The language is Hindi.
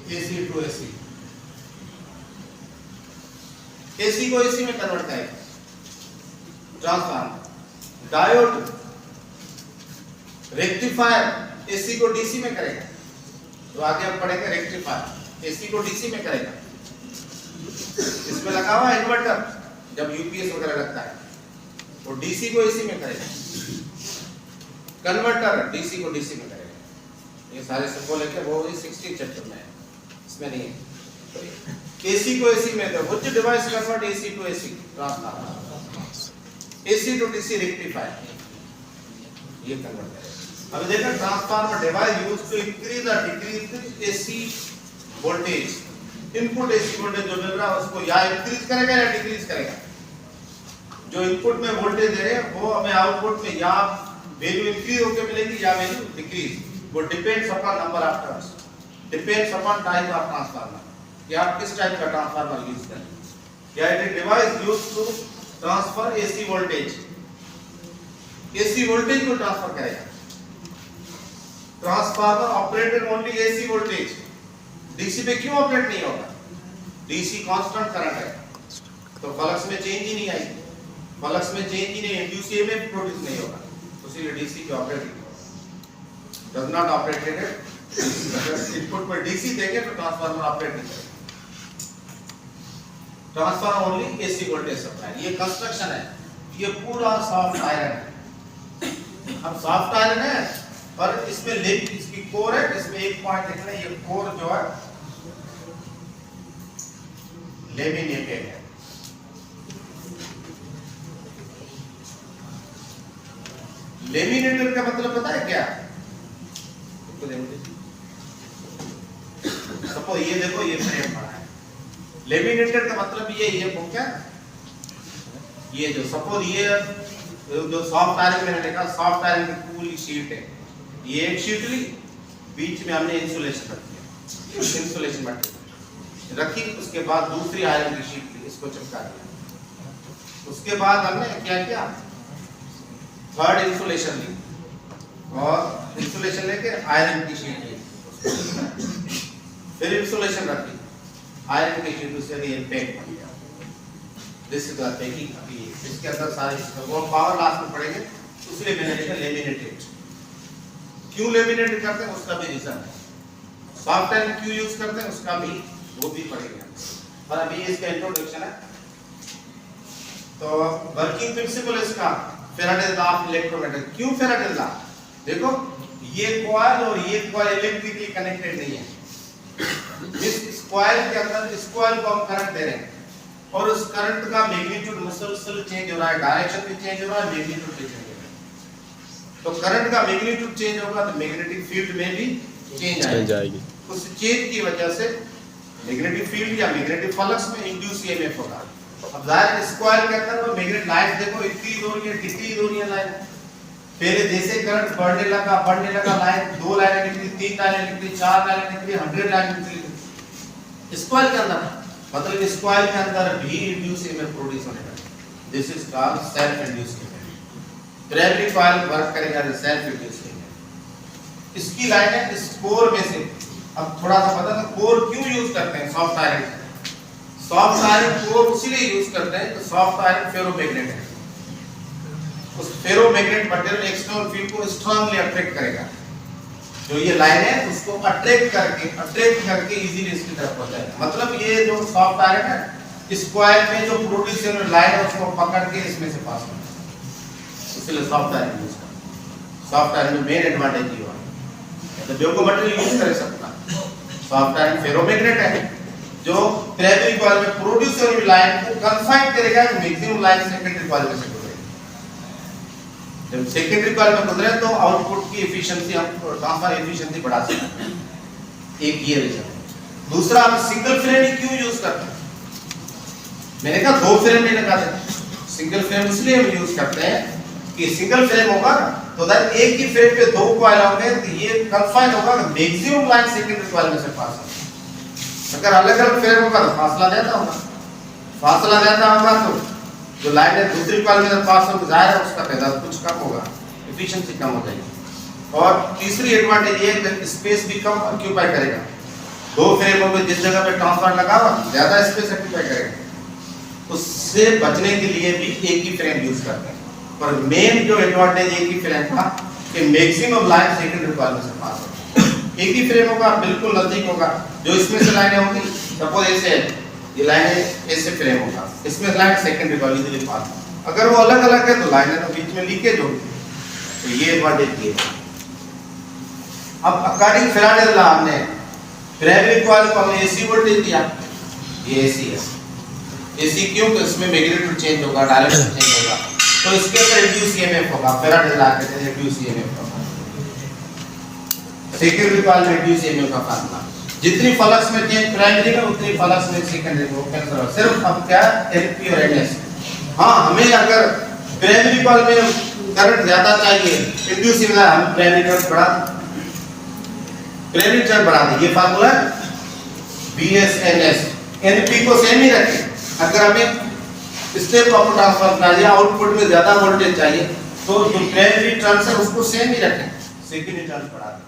AC to AC, AC को AC में कन्वर्ट करेगा ट्रांसफार्मर। डायोड रेक्टिफायर AC को DC में करेगा, तो आगे हम पढ़ेंगे रेक्टिफायर AC को DC में करेगा। इसमें लगा हुआ इन्वर्टर, जब यूपीएस वगैरह लगता है वो DC को AC में करेगा। कन्वर्टर DC को DC में करेगा। ये सारे सिंबल लेके वो 16 चैप्टर में है, इसमें नहीं है। AC को AC में तो which device convert AC to AC transformer, AC to DC rectifier, ये कन्वर्ट करेगा। अब देखो transformer device used to increase और decrease AC voltage. Input AC voltage जो मिल रहा है उसको या इंक्रीज करेगा या डिक्रीज करेगा। जो इनपुट में वोल्टेज दे रहे हैं वो हमें आउटपुट में या वैल्यू इंक्रीज होकर मिलेगी या वैल्यू डिक्रीज। वो depends upon number of turns, depends upon type of transformer, कि आप किस टाइप का ट्रांसफार्मर यूज करें। या it is device used to transfer AC voltage, AC voltage को ट्रांसफर करेगा। Transformer operated only AC voltage, DC पे क्यों ऑपरेट नहीं होगा? DC कांस्टेंट करंट है, तो फ्लक्स में चेंज ही नहीं आएगी। फ्लक्स में चेंज ही नहीं, इंड्यूस EMF प्रोड्यूस नहीं होगा, इसलिए DC पे ऑपरेट डज नॉट ऑपरेटेड। अगर इनपुट पर DC देंगे तो ट्रांसफार्मर ऑपरेट नहीं करेगा। Transformer only AC voltage supply. ये कंस्ट्रक्शन है, ये पूरा सॉफ्ट आयरन है। अब सॉफ्ट आयरन है और इसमें लेड, इसकी कोर है, इसमें एक पॉइंट लिखना है, ये कोर जो है लेमिनेटेड है। लेमिनेटेड का मतलब पता है क्या? सपोज ये देखो, ये फ्रेम बना है। लेमिनेटेड का मतलब ये क्या, ये जो सपोज ये जो सॉफ्ट आयरन मैंने देखा, सॉफ्ट आयरन की पूरी शीट है, ये एक शीट ली, बीच में हमने इंसुलेशन रख दिया, इंसुलेशन मटेरियल रखी, उसके बाद दूसरी आयरन की शीट ली, इसको चिपका दिया। उसके बाद हमने क्या किया, थर्ड इंसुलेशन ली और इंसुलेशन लेके आयरन की शीट ली, फिर इंसुलेशन रखी, आयरन की शीट उससे लिए पैक बन गया। This is the packing. इसके अंदर सारे वो पावर लास्ट में पड़ेंगे, इसलिए मैंने लिखा लेमिनेटेड। क्यों लेमिनेट करते हैं उसका भी रीजन है। सॉफ्ट आयरन क्यों यूज करते हैं उसका भी वो भी पड़ेगा। और अभी इसका इंट्रोडक्शन है। तो वर्किंग प्रिंसिपल इसका फैराडे लॉ ऑफ इलेक्ट्रोमैग्नेटिक। क्यों फैराडे लॉ? देखो ये कॉइल और ये कॉइल इलेक्ट्रिकली कनेक्टेड नहीं है। इस कॉइल के अंदर इस कॉइल को हम करंट दे रहे हैं और उस करंट का मैग्नीट्यूड मुसलसल चेंज हो रहा है, डायरेक्शन भी चेंज हो रहा है, मैग्नीट्यूड भी चेंज हो रहा है। तो करंट का मैग्नीट्यूड चेंज होगा तो मैग्नेटिक फील्ड में भी चेंज आएगी। उस चेंज की वजह से मैग्नेटिक फील्ड या मैग्नेटिक फ्लक्स में इंड्यूस EMF होगा। अब जाहिर है इस कॉइल के अंदर वो मैग्नेटिक लाइन देखो इंक्रीज हो रही है, डिक्रीज हो रही है लाइन। पहले जैसे करंट बढ़ने लगा लाइन 2 लाइनें निकली, 3 लाइनें निकली, 4 लाइनें निकली, 100 लाइनें निकली। इस कॉइल के अंदर मतलब इस कॉइल के अंदर भी इंड्यूस EMF प्रोड्यूस होने लगा। This is called self induce EMF। Primary coil work करेगा एज सेल्फ इंड्यूस EMF। इसकी लाइन है इस कोर में से। अब थोड़ा सा पता है कोर क्यों यूज करते हैं soft iron? Soft iron core इसलिए यूज करते हैं तो सॉफ्ट आयरन फेरोमैग्नेट है। उस फेरोमैग्नेट मटेरियल एक्सटर्नल फील्ड को स्ट्रांगली अट्रैक्ट करेगा। जो ये लाइन है उसको अट्रैक्ट करके इजीली इसकी तरफ पहुंचाएगा। मतलब ये जो सॉफ्ट आयरन है इस कॉइल में जो प्रोड्यूस लाइन है उसको पकड़ के इसमें से पास करता है, इसलिए सॉफ्ट आयरन यूज करते हैं। सॉफ्ट आयरन में मेन एडवांटेज ये है तो जो को मटेरियल यूज कर सकता है। सॉफ्ट आयरन फेरोमैग्नेट है जो प्राइमरी कॉइल में प्रोड्यूस होने वाली लाइन को कन्फाइन करेगा, मैक्सिमम लाइन सेकेंडरी कॉइल में से गुजरेगी। जब सेकेंडरी कॉइल में गुजरे तो आउटपुट की एफिशिएंसी, हम ट्रांसफर एफिशिएंसी बढ़ा सकते हैं। एक ये रीजन है। दूसरा, हम सिंगल फ्रेम क्यों यूज करते हैं? मैंने कहा 2 फ्रेम नहीं लगा सकते। सिंगल फ्रेम इसलिए हम यूज करते हैं कि सिंगल फ्रेम होगा तो दैट एक ही फ्रेम पे 2 कॉइल होंगे तो ये कन्फाइन होगा कि मैक्सिमम लाइन सेकेंडरी कॉइल में से पास होगी। अगर अलग अलग फ्रेम होगा तो फासला ज्यादा होगा तो जो लाइन है दूसरी कॉइल में से पास होगी, जाहिर है उसका पैदावार कुछ कम होगा, एफिशिएंसी कम हो जाएगी। और तीसरी एडवांटेज ये है कि स्पेस भी कम ऑक्यूपाई करेगा। दो फ्रेमों में जिस जगह पे ट्रांसफार्मर लगा हुआ ज्यादा स्पेस ऑक्यूपाई करेगा, उससे बचने के लिए भी एक ही फ्रेम यूज करते हैं। पर मेन जो एडवांटेज एक ही फ्रेम का कि मैक्सिमम लाइन सेकेंडरी कॉइल में से पास होगी। एक ही फ्रेम होगा, बिल्कुल नजदीक होगा, जो इसमें से लाइनें होंगी, सपोज ऐसे है, ये लाइनें ऐसे फ्रेम होगा, इसमें line secondary coil easily pass. अगर वो अलग अलग है तो लाइनें तो बीच में लीकेज होगी, तो ये एडवांटेज ये है। अब अकॉर्डिंग फैराडे लॉ हमने प्राइमरी कॉइल को हमने एसी वोल्टेज दिया, ये एसी है। एसी क्यों? तो इसमें मैग्नीट्यूड चेंज होगा, डायरेक्शन चेंज होगा, तो इसके अंदर इंड्यूस ईएमएफ होगा। फैराडे लॉ कहते हैं इंड्यूस ईएमएफ होगा। सेकेंडरी कॉइल में इंड्यूस ईएमएफ का फार्मूला, जितनी फ्लक्स में चेंज प्राइमरी में उतनी फ्लक्स में सेकेंडरी में कैंसिल होगा। सिर्फ अब क्या एलपी और एनएस। हां, हमें अगर प्राइमरी कॉइल में करंट ज्यादा चाहिए, इंड्यूस ईएमएफ हम प्राइमरी करंट बढ़ा दें। ये फार्मूला बीएसएनएस। एनपी को सेम ही रखें। अगर हमें स्टेप अप ट्रांसफर करना है, आउटपुट में ज्यादा वोल्टेज चाहिए, तो जो प्राइमरी टर्न्स है उसको सेम ही रखें, सेकेंडरी टर्न्स बढ़ा दें।